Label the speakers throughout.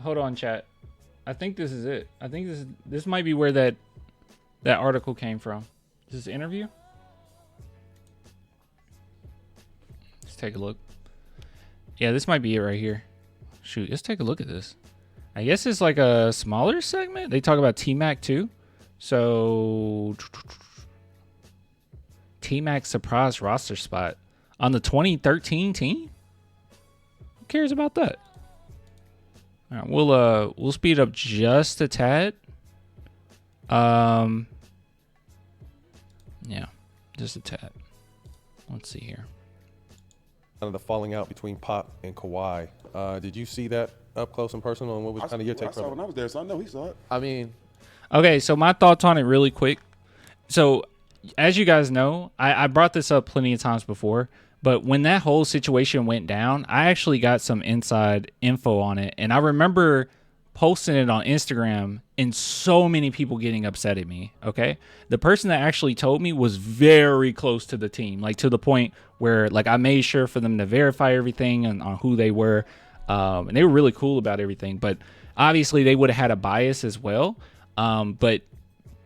Speaker 1: hold on, chat. I think this is it. I think this might be where that article came from. Is this interview? Let's take a look. Yeah, this might be it right here. Shoot, let's take a look at this. I guess it's like a smaller segment. They talk about T-Mac too. So T-Mac surprise roster spot on the 2013 team. Who cares about that? All right, we'll speed up just a tad. Yeah, just a tad. Let's see here.
Speaker 2: Kind of the falling out between Pop and Kawhi. Did you see that up close and personal? And what was kind of your take
Speaker 3: I saw
Speaker 2: from it?
Speaker 3: when I was there, so I know he saw it.
Speaker 4: I mean,
Speaker 1: okay, so my thoughts on it really quick. So, as you guys know, I brought this up plenty of times before, but when that whole situation went down, I actually got some inside info on it, and I remember posting it on Instagram and so many people getting upset at me, okay? The person that actually told me was very close to the team, like to the point where like I made sure for them to verify everything and on who they were, and they were really cool about everything, but obviously they would have had a bias as well, but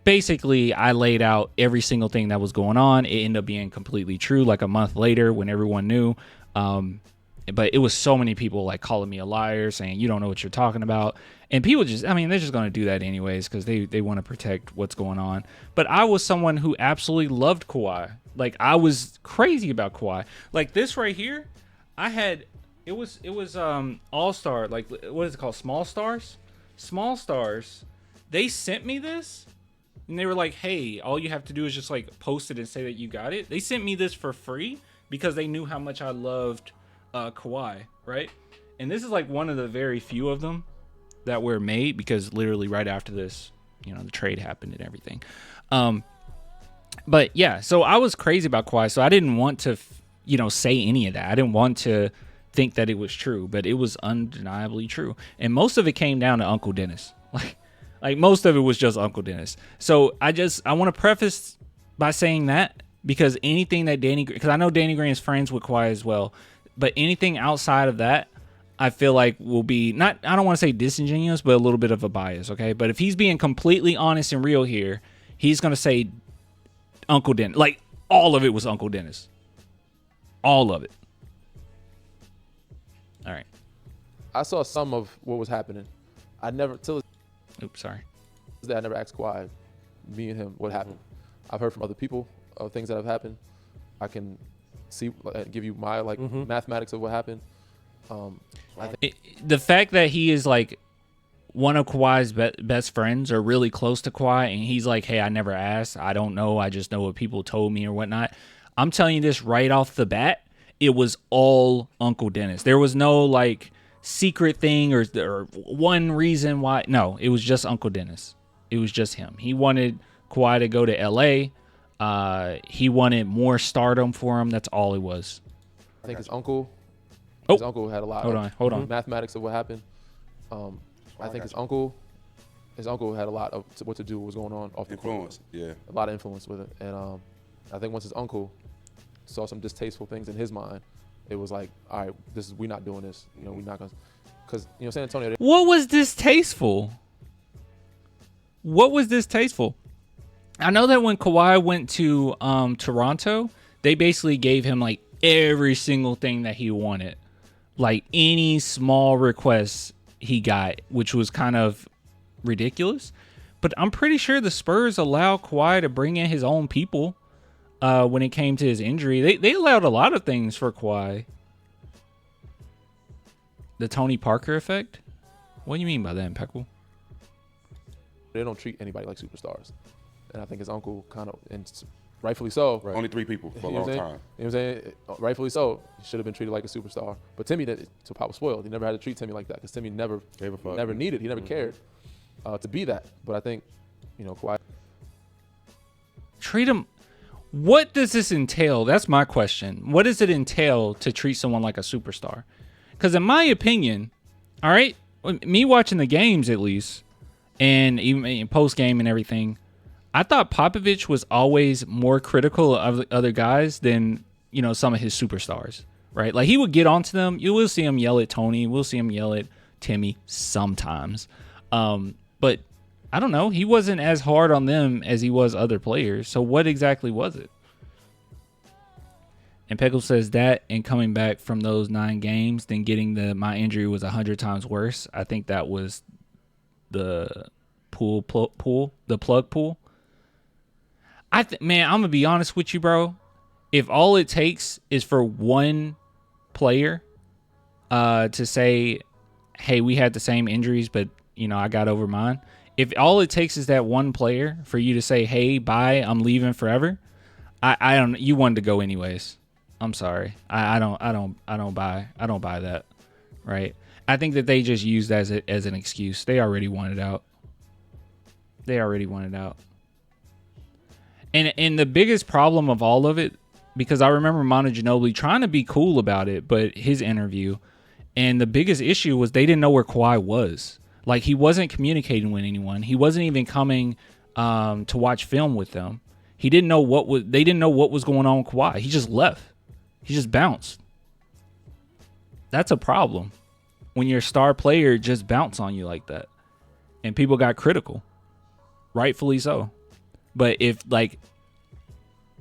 Speaker 1: basically I laid out every single thing that was going on. It ended up being completely true like a month later when everyone knew, but it was so many people like calling me a liar, saying you don't know what you're talking about. And people just, I mean, they're just going to do that anyways because they want to protect what's going on. But I was someone who absolutely loved Kawhi. Like, I was crazy about Kawhi. Like, this right here, I had, it was All-Star, like, what is it called? Small Stars? Small Stars. They sent me this, and they were like, hey, all you have to do is just, like, post it and say that you got it. They sent me this for free because they knew how much I loved Kawhi, right? And this is, like, one of the very few of them that were made because literally right after this, you know, the trade happened and everything. But yeah, so I was crazy about Kawhi, so I didn't want to, you know, say any of that. I didn't want to think that it was true, but it was undeniably true. And most of it came down to Uncle Dennis. Like most of it was just Uncle Dennis. So I want to preface by saying that because anything that because I know Danny Green is friends with Kawhi as well, but anything outside of that, I feel like will be not, I don't want to say disingenuous, but a little bit of a bias, okay? But if he's being completely honest and real here, he's going to say Uncle Dennis. Like, all of it was Uncle Dennis. All of it. All right.
Speaker 4: I saw some of what was happening. I never, till
Speaker 1: Oops, sorry.
Speaker 4: this day, I never asked Kawhi, me and him, what happened. I've heard from other people of things that have happened. I can see, give you my, like, mathematics of what happened. I think
Speaker 1: The fact that he is like one of Kawhi's best friends or really close to Kawhi, and he's like, hey, I never asked. I don't know. I just know what people told me or whatnot. I'm telling you this right off the bat. It was all Uncle Dennis. There was no like secret thing or one reason why. No, it was just Uncle Dennis. It was just him. He wanted Kawhi to go to LA. He wanted more stardom for him. That's all it was.
Speaker 4: I think his uncle.
Speaker 1: Oh.
Speaker 4: His uncle had a lot
Speaker 1: Hold
Speaker 4: of
Speaker 1: on.
Speaker 4: mathematics of what happened. I think his uncle had a lot of what to do with what was going on off the
Speaker 3: Influence,
Speaker 4: court.
Speaker 3: yeah.
Speaker 4: A lot of influence with it. And I think once his uncle saw some distasteful things in his mind, it was like, all right, we're not doing this. You know, we're not going to, because, you know, San Antonio.
Speaker 1: What was distasteful? What was distasteful? I know that when Kawhi went to Toronto, they basically gave him like every single thing that he wanted. Like any small request he got, which was kind of ridiculous. But I'm pretty sure the Spurs allowed Kawhi to bring in his own people when it came to his injury. They allowed a lot of things for Kawhi. The Tony Parker effect? What do you mean by that, Impeccable?
Speaker 4: They don't treat anybody like superstars. And I think his uncle kind of, and rightfully so.
Speaker 3: Right. Only 3 people for a long time.
Speaker 4: You know what I'm saying? Rightfully so. He should have been treated like a superstar. But Timmy, so Pop was spoiled. He never had to treat Timmy like that because Timmy never needed. He never cared to be that. But I think, you know, Kawhi.
Speaker 1: Treat him. What does this entail? That's my question. What does it entail to treat someone like a superstar? Because in my opinion, all right, me watching the games at least, and even post game and everything, I thought Popovich was always more critical of other guys than, you know, some of his superstars, right? Like he would get onto them. You will see him yell at Tony. We'll see him yell at Timmy sometimes. But I don't know. He wasn't as hard on them as he was other players. So what exactly was it? And Peckle says that and coming back from those 9 games, then getting my injury was 100 times worse. I think that was the plug pool. Man, I'm gonna be honest with you, bro. If all it takes is for one player to say, "Hey, we had the same injuries, but I got over mine." If all it takes is that one player for you to say, "Hey, bye, I'm leaving forever," I don't. You wanted to go anyways. I'm sorry. I don't buy that. Right? I think that they just used that as an excuse. They already wanted out. And the biggest problem of all of it, because I remember Manu Ginobili trying to be cool about it, but his interview, and the biggest issue was they didn't know where Kawhi was. Like, he wasn't communicating with anyone. He wasn't even coming to watch film with them. They didn't know what was going on with Kawhi. He just left. He just bounced. That's a problem when your star player just bounce on you like that. And people got critical. Rightfully so. But if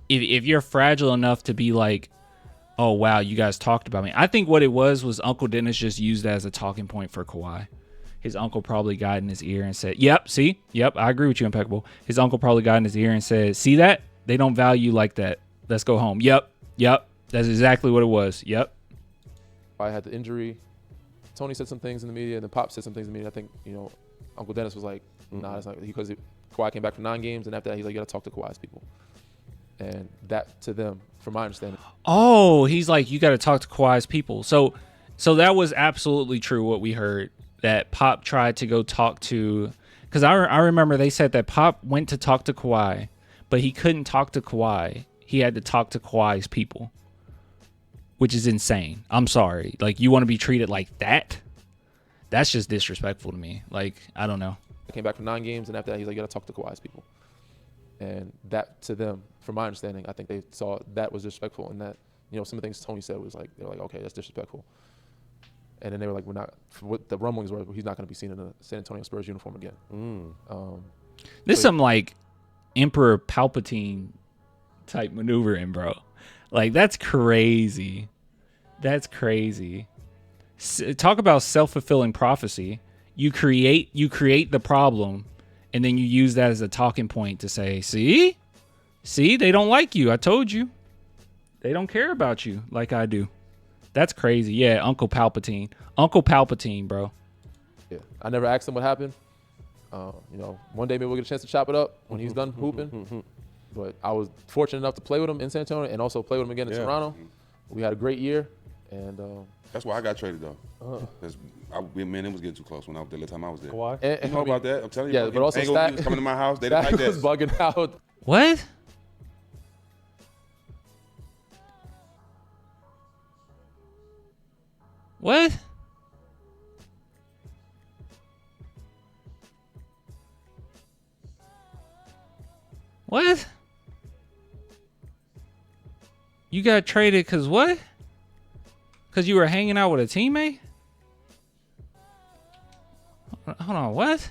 Speaker 1: you're fragile enough to be like, "Oh wow, you guys talked about me," I think what it was Uncle Dennis just used that as a talking point for Kawhi. His uncle probably got in his ear and said, "Yep, I agree with you, Impeccable." His uncle probably got in his ear and said, "See that? They don't value you like that. Let's go home." Yep, that's exactly what it was. Yep.
Speaker 4: I had the injury. Tony said some things in the media, and then Pop said some things in the media. I think Uncle Dennis was like, "Nah, it's not," because Kawhi came back from 9 games, and after that, he's like, "You got to talk to Kawhi's people." And that, to them, from my understanding.
Speaker 1: Oh, he's like, "You got to talk to Kawhi's people." So that was absolutely true what we heard, that Pop tried to go talk to, because I remember they said that Pop went to talk to Kawhi, but he couldn't talk to Kawhi. He had to talk to Kawhi's people, which is insane. I'm sorry. Like, you want to be treated like that? That's just disrespectful to me. Like, I don't know.
Speaker 4: I came back from 9 games, and after that, he's like, "You got to talk to Kawhi's people." And that, to them, from my understanding, I think they saw that was disrespectful, and that some of the things Tony said was like, they were like, "Okay, that's disrespectful." And then they were like, "We're not." What the rumblings were, he's not going to be seen in a San Antonio Spurs uniform again.
Speaker 1: This is some like Emperor Palpatine type maneuvering, bro. Like, that's crazy. That's crazy. Talk about self-fulfilling prophecy. You create the problem, and then you use that as a talking point to say, see, they don't like you. I told you. They don't care about you like I do. That's crazy. Yeah, Uncle Palpatine, bro.
Speaker 4: Yeah, I never asked him what happened. One day maybe we'll get a chance to chop it up when he's done hooping. But I was fortunate enough to play with him in San Antonio and also play with him again in Toronto. We had a great year, and
Speaker 3: that's why I got traded though. Because it was getting too close when I was there. The time I was there.
Speaker 2: Kawhi?
Speaker 3: You know about that? I'm telling you.
Speaker 4: Yeah, but also Stack
Speaker 3: was coming to my house. They didn't like that.
Speaker 4: was bugging out.
Speaker 1: What? What? What? You got traded because what? Because you were hanging out with a teammate? Hold on, what?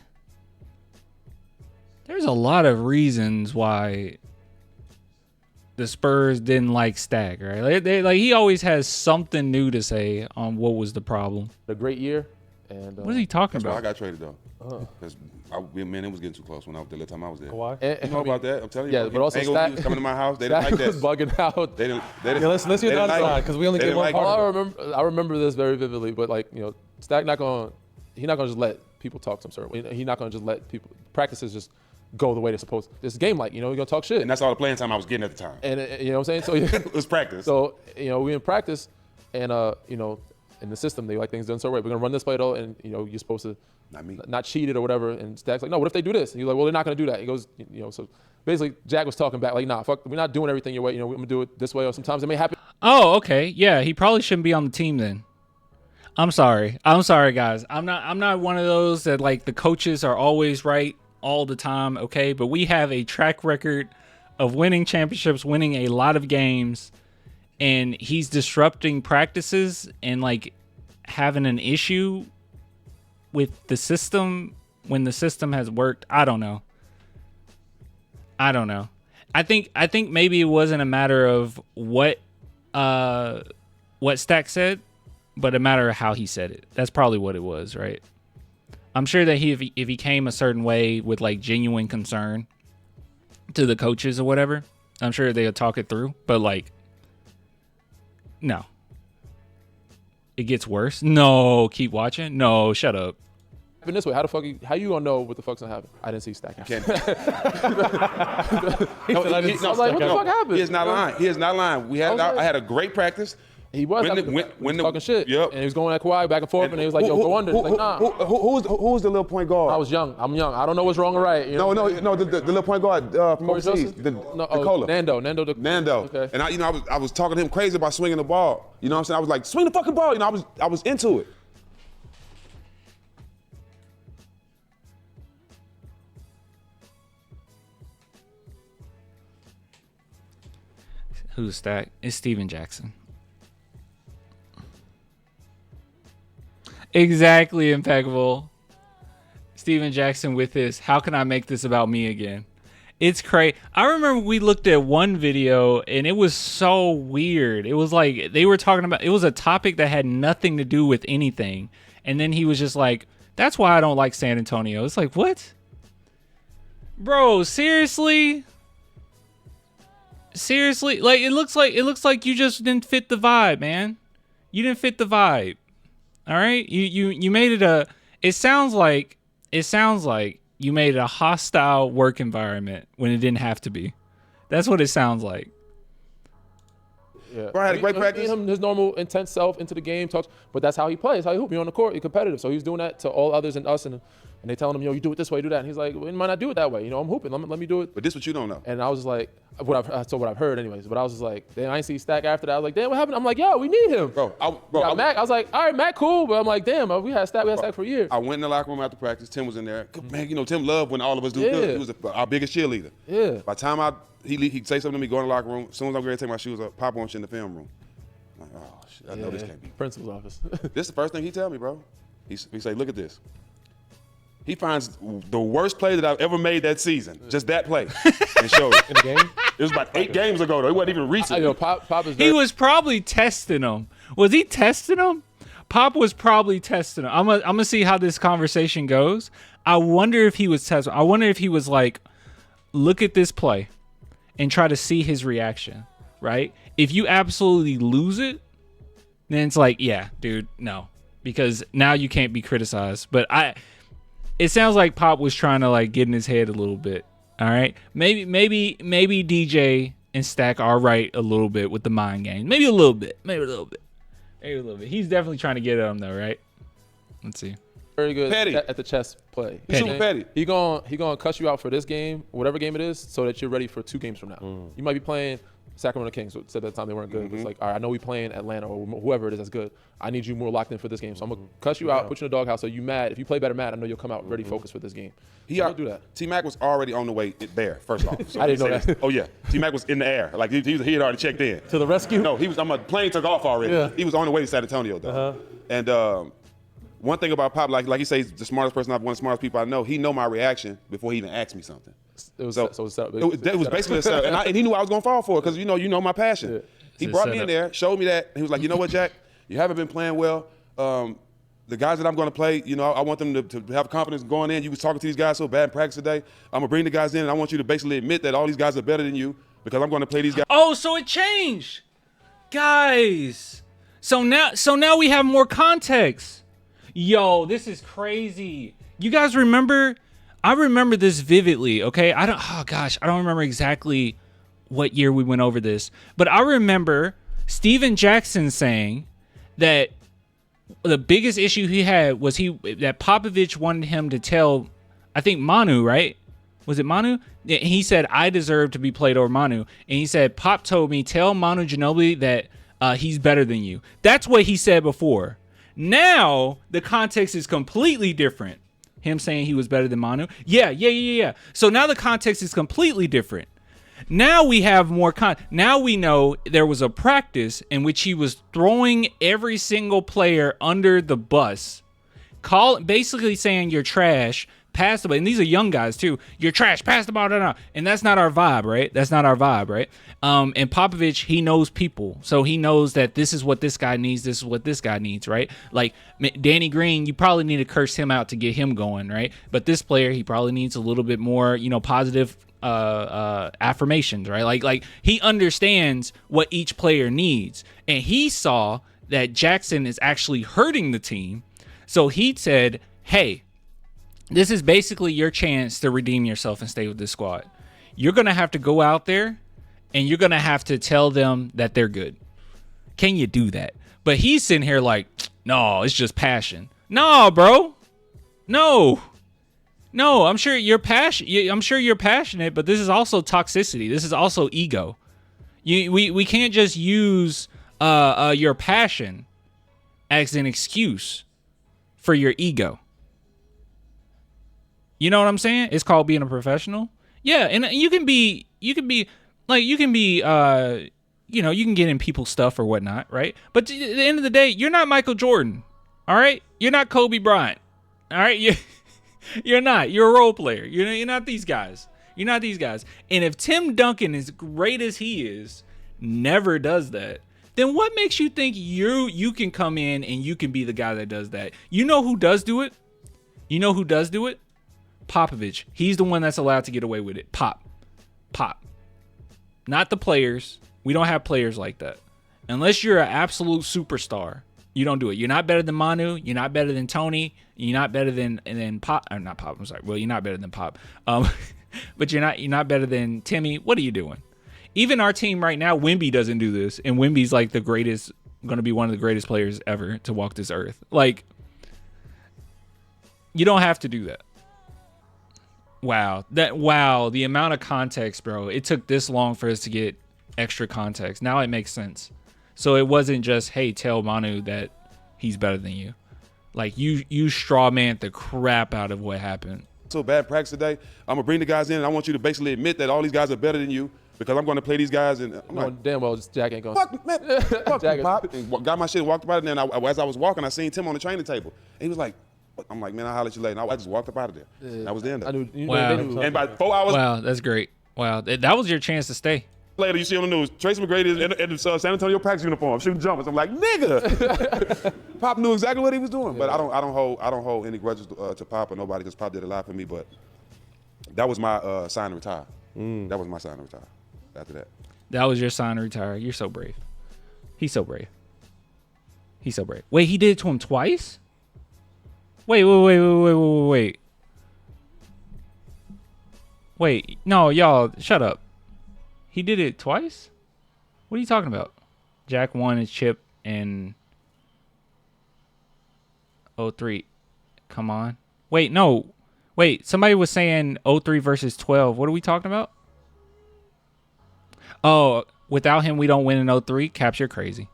Speaker 1: There's a lot of reasons why the Spurs didn't like Stack, right? Like he always has something new to say on what was the problem.
Speaker 4: A great year. And
Speaker 1: what is he talking
Speaker 3: that's
Speaker 1: about?
Speaker 3: Why I got traded though. Because it was getting too close when I was there. The time I was there.
Speaker 2: Kawhi?
Speaker 3: You know about that? I'm telling you.
Speaker 4: Yeah, but also Stack
Speaker 3: was coming to my house. They didn't like that.
Speaker 4: was bugging out.
Speaker 3: They didn't.
Speaker 2: Let's hear the other side, because we only get one part of it.
Speaker 4: I remember this very vividly, but Stack he's not gonna just let people talk some sort. He's not gonna just let people practices just go the way they're supposed to. It's game like, you're gonna talk shit.
Speaker 3: And that's all the playing time I was getting at the time.
Speaker 4: And you know what I'm saying? So
Speaker 3: it was practice.
Speaker 4: So we in practice, and in the system they like things done so right. We're gonna run this play though, and you're supposed to not cheat it or whatever. And Stack's like, no, what if they do this? And he's like, well, they're not gonna do that. He goes, so basically Jack was talking back like, nah, fuck, we're not doing everything your way. We're gonna do it this way, or sometimes it may happen.
Speaker 1: Oh, okay. Yeah, he probably shouldn't be on the team then. I'm sorry, guys. I'm not one of those that like the coaches are always right all the time, okay? But we have a track record of winning championships, winning a lot of games, and he's disrupting practices and like having an issue with the system, when the system has worked, I don't know. I think maybe it wasn't a matter of what Stack said, but a matter of how he said it. That's probably what it was, right? I'm sure that if he came a certain way with like genuine concern to the coaches or whatever, I'm sure they'll talk it through. But like, no. It gets worse. No, keep watching. No, shut up.
Speaker 4: In this way, how you gonna know what the fuck's gonna happen? I didn't see Stack.
Speaker 3: No,
Speaker 4: I was like, what the fuck happened?
Speaker 3: He is not lying. He is not lying. I had a great practice.
Speaker 4: He was talking shit.
Speaker 3: Yep.
Speaker 4: And he was going at Kawhi back and forth, and he was like, yo, go under. He's like, nah.
Speaker 5: Who was the little point guard?
Speaker 4: I was young. I'm young. I don't know what's wrong or right. You know?
Speaker 5: No, the little point guard from overseas. The Cola.
Speaker 4: Nando.
Speaker 5: Okay.
Speaker 3: And I was talking to him crazy about swinging the ball. You know what I'm saying? I was like, swing the fucking ball. You know, I was into it.
Speaker 1: Who's Stack? It's Steven Jackson. Exactly, impeccable. Steven Jackson with this. How can I make this about me again? It's crazy. I remember we looked at one video and it was so weird. It was like they were talking about, it was a topic that had nothing to do with anything. And then he was just like, that's why I don't like San Antonio. It's like, what? Bro, seriously? Seriously? Like it looks like you just didn't fit the vibe, man. You didn't fit the vibe. All right? You made it it sounds like you made it a hostile work environment when it didn't have to be. That's what it sounds like.
Speaker 4: Yeah.
Speaker 3: Bro, I had a great practice.
Speaker 4: His normal intense self into the game, talks, but that's how he plays, how he hoop. You're on the court, you're competitive. So he's doing that to all others and us, and they telling him, yo, you do it this way, do that. And he's like, well, you might not do it that way. You know, I'm hooping. Let me do it.
Speaker 3: But this what you don't know.
Speaker 4: And I was just like, what I've heard anyways. But I was just like, damn, I ain't see Stack after that. I was like, damn, what happened? I'm like, yo, we need him. Mac. I was like, all right, Mac, cool. But I'm like, damn, we had Stack for a year.
Speaker 3: I went in the locker room after practice. Tim was in there. Man, you know, Tim loved when all of us do good. He was our biggest cheerleader.
Speaker 4: Yeah.
Speaker 3: By the time he'd say something to me, go in the locker room. As soon as I'm ready to take my shoes off, Pop wants you in the film room. I'm like, oh, shit, I know this can't be.
Speaker 4: Principal's office.
Speaker 3: This is the first thing he tell me, bro. He say, look at this. He finds the worst play that I've ever made that season. Just that play. And showed it.
Speaker 4: In the game?
Speaker 3: It was about 8 games ago, though. It wasn't even recent.
Speaker 4: Yo, Pop is
Speaker 1: He was probably testing him. Was he testing him? Pop was probably testing him. I'm gonna see how this conversation goes. I wonder if he was testing. I wonder if he was like, look at this play and try to see his reaction, right? If you absolutely lose it, then it's like, yeah, dude, no. Because now you can't be criticized. But it sounds like Pop was trying to like get in his head a little bit. All right, maybe DJ and Stack are right a little bit with the mind game. Maybe a little bit. He's definitely trying to get at him though, right? Let's see.
Speaker 4: Very good
Speaker 3: Petty.
Speaker 4: at the chess play.
Speaker 3: He's super petty.
Speaker 4: He gonna cuss you out for this game, whatever game it is, so that you're ready for 2 games from now. You might be playing Sacramento Kings, so said that time they weren't good. It's like, all right, I know we playing Atlanta or whoever it is that's good. I need you more locked in for this game. So I'm going to cuss you out, put you in the doghouse. So you mad. If you play better mad, I know you'll come out ready focused for this game. He'll do that.
Speaker 3: T-Mac was already on the way there, first off. So
Speaker 4: I didn't know that.
Speaker 3: Oh, yeah. T-Mac was in the air. Like, he had already checked in.
Speaker 4: To the rescue?
Speaker 3: No, the plane took off already.
Speaker 4: Yeah.
Speaker 3: He was on the way to San Antonio, though. And one thing about Pop, like he says, the smartest person, one of the smartest people I know, he know my reaction before he even asked me something.
Speaker 4: It was
Speaker 3: basically a setup. And he knew I was going to fall for it because, you know my passion.
Speaker 4: Yeah.
Speaker 3: He brought me in there, showed me that. And he was like, you know what, Jack? You haven't been playing well. The guys that I'm going to play, you know, I want them to have confidence going in. You was talking to these guys so bad in practice today. I'm going to bring the guys in, and I want you to basically admit that all these guys are better than you because I'm going to play these guys.
Speaker 1: Oh, so it changed. Guys. So now we have more context. Yo, this is crazy. You guys remember? I remember this vividly, okay? I don't remember exactly what year we went over this, but I remember Steven Jackson saying that the biggest issue he had was that Popovich wanted him to tell, I think Manu, right? Was it Manu? He said, I deserve to be played over Manu. And he said, Pop told me, tell Manu Ginobili that he's better than you. That's what he said before. Now, the context is completely different. Him saying he was better than Manu. Yeah. So now the context is completely different. Now we have more now we know there was a practice in which he was throwing every single player under the bus, basically saying you're trash, pass the ball. And these are young guys too. You're trash, pass the ball, and that's not our vibe, right? That's not our vibe, right? And Popovich, he knows people, so he knows that this is what this guy needs. This is what this guy needs, right? Like Danny Green, you probably need to curse him out to get him going, right? But this player, he probably needs a little bit more, positive affirmations, right? Like he understands what each player needs, and he saw that Jackson is actually hurting the team. So he said, hey, this is basically your chance to redeem yourself and stay with this squad. You're going to have to go out there and you're going to have to tell them that they're good. Can you do that? But he's sitting here like, no, it's just passion. No, bro. No, I'm sure you're passionate, but this is also toxicity. This is also ego. We can't just use your passion as an excuse for your ego. You know what I'm saying? It's called being a professional. Yeah, and you can get in people's stuff or whatnot, right? But at the end of the day, you're not Michael Jordan, all right? You're not Kobe Bryant, all right? You're not. You're a role player. You're not these guys. You're not these guys. And if Tim Duncan, as great as he is, never does that, then what makes you think you can come in and you can be the guy that does that? You know who does do it? Popovich. He's the one that's allowed to get away with it. Pop. Not the players. We don't have players like that. Unless you're an absolute superstar, you don't do it. You're not better than Manu. You're not better than Tony. You're not better than Pop. Not Pop. I'm sorry. Well, you're not better than Pop. But you're not better than Timmy. What are you doing? Even our team right now, Wemby doesn't do this, and Wemby's like going to be one of the greatest players ever to walk this earth. Like, you don't have to do that. Wow, the amount of context, bro. It took this long for us to get extra context. Now it makes sense. So it wasn't just, hey, tell Manu that he's better than you. Like, you straw man the crap out of what happened.
Speaker 3: So bad practice today. I'm gonna bring the guys in, and I want you to basically admit that all these guys are better than you because I'm going to play these guys. And I'm like,
Speaker 4: damn well, Jack ain't going.
Speaker 3: Fuck, man, fuck you, Pop. And got my shit and walked about it. And then as I was walking, I seen Tim on the training table. And he was like, I'm like, man, I'll holler at you later. And I just walked up out of there. Yeah. That was the end of it.
Speaker 1: Wow.
Speaker 3: And by 4 hours.
Speaker 1: Wow, that's great. Wow, that was your chance to stay.
Speaker 3: Later, you see on the news, Tracy McGrady is in the San Antonio practice uniform shooting jumpers. I'm like, nigga. Pop knew exactly what he was doing. But I don't hold any grudges to Pop or nobody because Pop did a lot for me. But that was my sign to retire. That was my sign to retire. After that.
Speaker 1: That was your sign to retire. You're so brave. He's so brave. Wait, he did it to him twice? Wait. Wait, no, y'all, shut up. He did it twice? What are you talking about? Jack won his chip in 03. Come on. Wait, no. Wait, somebody was saying 03 versus 12. What are we talking about? Oh, without him, we don't win in 03? Caps, you're crazy.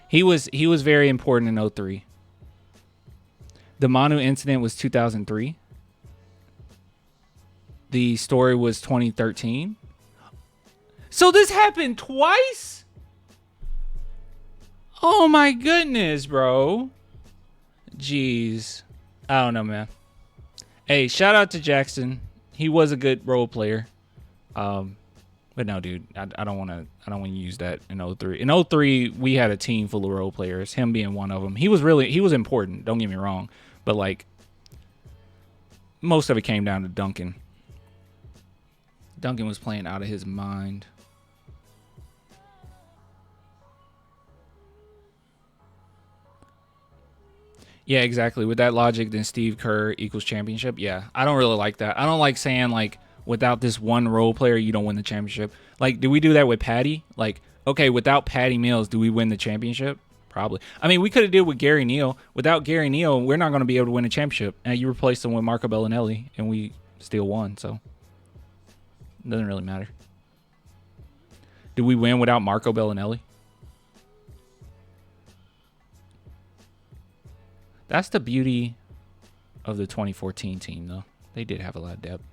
Speaker 1: He was very important in 03. The Manu incident was 2003. The story was 2013. So this happened twice? Oh my goodness, bro. Jeez. I don't know, man. Hey, shout out to Jackson. He was a good role player. But no, dude, I don't want to use that in 03. In 03, we had a team full of role players, him being one of them. He was important, don't get me wrong. But like, most of it came down to Duncan. Duncan was playing out of his mind. Yeah, exactly. With that logic, then Steve Kerr equals championship. Yeah, I don't really like that. I don't like saying, like, without this one role player, you don't win the championship. Like, do we do that with Patty? Like, okay, without Patty Mills, do we win the championship? Probably. I mean, we could have did with Gary Neal. Without Gary Neal, we're not going to be able to win a championship. And you replaced him with Marco Bellinelli, and we still won. So, it doesn't really matter. Do we win without Marco Bellinelli? That's the beauty of the 2014 team, though. They did have a lot of depth.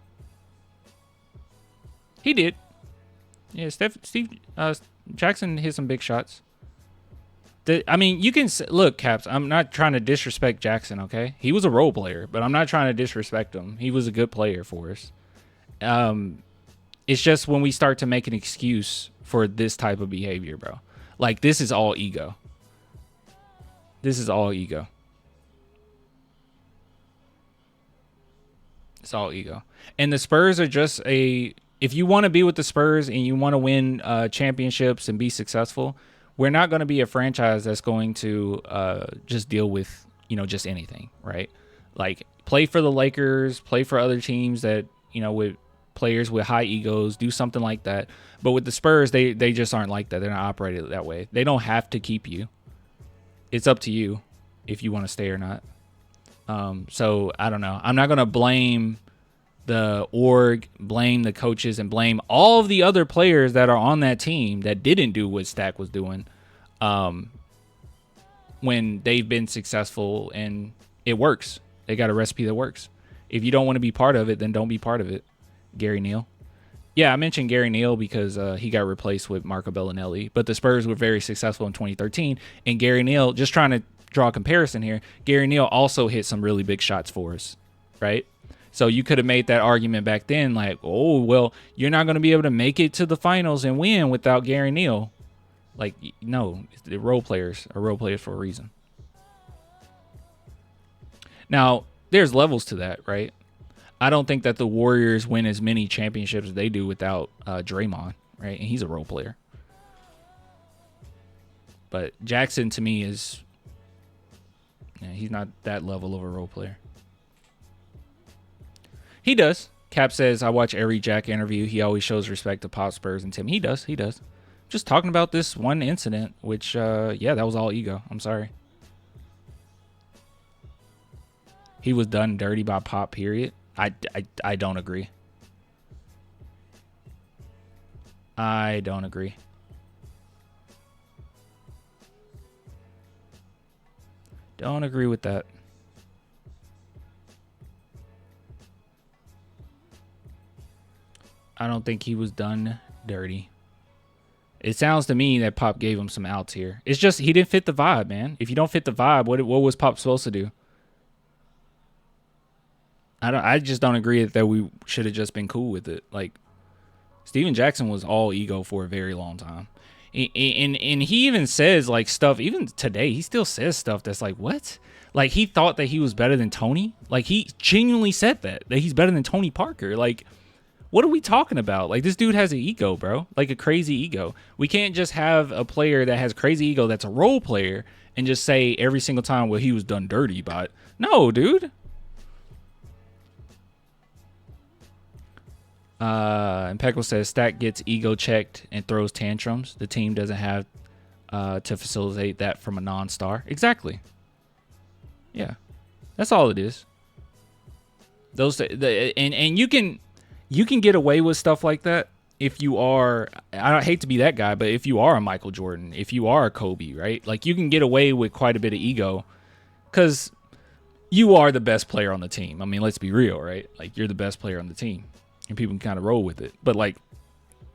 Speaker 1: He did. Yeah, Steve Jackson hit some big shots. I mean, you can look, Caps. I'm not trying to disrespect Jackson. Okay, he was a role player, but I'm not trying to disrespect him. He was a good player for us. It's just when we start to make an excuse for this type of behavior, bro. Like, this is all ego. This is all ego. It's all ego. And the Spurs are just if you want to be with the Spurs and you want to win championships and be successful, we're not going to be a franchise that's going to just deal with, just anything, right? Like, play for the Lakers, play for other teams that, with players with high egos, do something like that. But with the Spurs, they just aren't like that. They're not operated that way. They don't have to keep you. It's up to you if you want to stay or not. So I don't know. I'm not going to blame the org, blame the coaches, and blame all of the other players that are on that team that didn't do what Stack was doing when they've been successful and it works. They got a recipe that works. If you don't want to be part of it, then don't be part of it. Gary Neal. Yeah, I mentioned Gary Neal because he got replaced with Marco Bellinelli, but the Spurs were very successful in 2013, and Gary Neal, just trying to draw a comparison here, Gary Neal also hit some really big shots for us, right? So you could have made that argument back then, like, oh, well, you're not going to be able to make it to the finals and win without Gary Neal. Like, no, the role players are role players for a reason. Now, there's levels to that, right? I don't think that the Warriors win as many championships as they do without Draymond, right? And he's a role player. But Jackson, to me, he's not that level of a role player. He does. Cap says, I watch every Jack interview. He always shows respect to Pop, Spurs, and Tim. He does. Just talking about this one incident, which, that was all ego. I'm sorry. He was done dirty by Pop, period. I don't agree. I don't agree. Don't agree with that. I don't think he was done dirty. It sounds to me that Pop gave him some outs here. It's just he didn't fit the vibe, man. If you don't fit the vibe, what was Pop supposed to do? I just don't agree that we should have just been cool with it. Like, Steven Jackson was all ego for a very long time. And he even says, like, stuff, even today, he still says stuff that's like, what? Like, he thought that he was better than Tony. Like, he genuinely said that he's better than Tony Parker. Like, what are we talking about? Like, this dude has an ego, bro. Like, a crazy ego. We can't just have a player that has crazy ego that's a role player and just say every single time, well, he was done dirty by it. No, dude. Impeccable says Stack gets ego checked and throws tantrums. The team doesn't have to facilitate that from a non-star. Exactly. Yeah, that's all it is. And you can get away with stuff like that if you are. I don't hate to be that guy, but if you are a Michael Jordan, if you are a Kobe, right? Like, you can get away with quite a bit of ego because you are the best player on the team. I mean, let's be real, right? Like, you're the best player on the team. And people can kind of roll with it. But, like,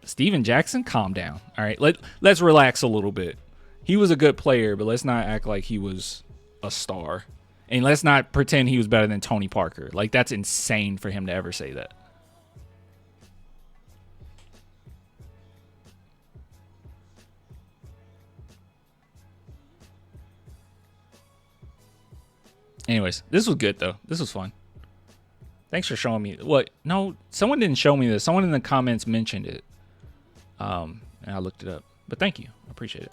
Speaker 1: Steven Jackson, calm down. All right, let's relax a little bit. He was a good player, but let's not act like he was a star. And let's not pretend he was better than Tony Parker. Like, that's insane for him to ever say that. Anyways, this was good, though. This was fun. Thanks for showing me. What? No, someone didn't show me this. Someone in the comments mentioned it. And I looked it up. But thank you. I appreciate it.